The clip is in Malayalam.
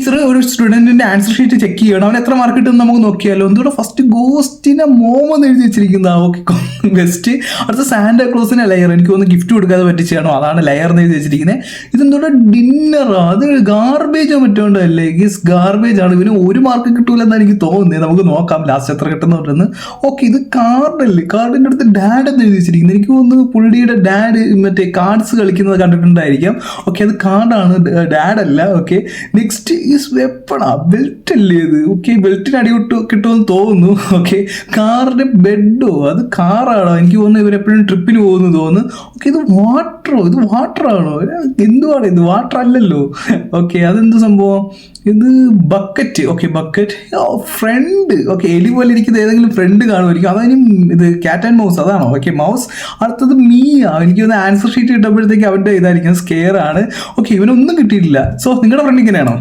ടീച്ചർ ഒരു സ്റ്റുഡന്റിന്റെ ആൻസർ ഷീറ്റ് ചെക്ക് ചെയ്യണം, അവൻ എത്ര മാർക്ക് കിട്ടും നമുക്ക് നോക്കിയാലോ. എന്തുകൂടെ ഫസ്റ്റ് ഗോസ്റ്റിനെ മോം എന്ന് എഴുതി വെച്ചിരിക്കുന്ന ഓക്കെ ബെസ്റ്റ്. അടുത്ത സാന്റാക്ലോസിനെ ലെയർ, എനിക്ക് ഒന്ന് ഗിഫ്റ്റ് കൊടുക്കാതെ പറ്റിച്ചാണോ, അതാണ് ലെയർ എന്ന് എഴുതി വെച്ചിരിക്കുന്നത്. ഇതെന്തോടെ ഡിന്നറാ, അത് ഗാർബേജോ മറ്റോണ്ടല്ലേ, ഗീസ് ഗാർബേജ് ആണ്. ഇവന് ഒരു മാർക്ക് കിട്ടൂലെന്നാണ് എനിക്ക് തോന്നുന്നത്. നമുക്ക് നോക്കാം ലാസ്റ്റ് എത്ര കിട്ടുന്നുണ്ടെന്ന്. ഓക്കെ, ഇത് കാർഡല്ലേ, കാർഡിൻ്റെ അടുത്ത് ഡാഡ് എന്ന് എഴുതി വെച്ചിരിക്കുന്നത്. എനിക്ക് തോന്നുന്നു പുള്ളിയുടെ ഡാഡ് മറ്റേ കാർഡ്സ് കളിക്കുന്നത് കണ്ടിട്ടുണ്ടായിരിക്കാം. ഓക്കെ, അത് കാർഡാണ്, ഡാഡല്ല. ഓക്കെ, നെക്സ്റ്റ് ഈസ് വെപ്പണാ, ബെൽറ്റ് അല്ലേ ഇത്. ഓക്കെ, ബെൽറ്റിന് അടി കിട്ടുമെന്ന് തോന്നുന്നു. ഓക്കെ, കാറിന്റെ ബെഡോ, അത് കാറാണോ, എനിക്ക് തോന്നുന്നു ഇവരെപ്പോഴും ട്രിപ്പിന് പോകുന്നു തോന്നുന്നു. ഓക്കെ, ഇത് വാട്ടറോ, ഇത് വാട്ടറാണോ, എന്തുവാണ് ഇത്, വാട്ടർ അല്ലല്ലോ. ഓക്കെ, അതെന്ത് സംഭവം, ഇത് bucket. Okay, bucket. Friend. Okay, എലി പോലെ ഇരിക്കുന്നത് ഏതെങ്കിലും ഫ്രണ്ട് കാണുമായിരിക്കും, അതായത് ഇത് ക്യാറ്റ് ആൻഡ് മൗസ്, അതാണോ. Okay, mouse. അടുത്തത് മീയാ, എനിക്ക് തോന്നുന്നു ആൻസർ ഷീറ്റ് കിട്ടുമ്പോഴത്തേക്ക് അവൻ്റെ ഇതായിരിക്കും, സ്കെയർ ആണ്. ഓക്കെ, ഇവനൊന്നും കിട്ടിയിട്ടില്ല. സോ നിങ്ങളുടെ ഫ്രണ്ട് ഇങ്ങനെയാണോ?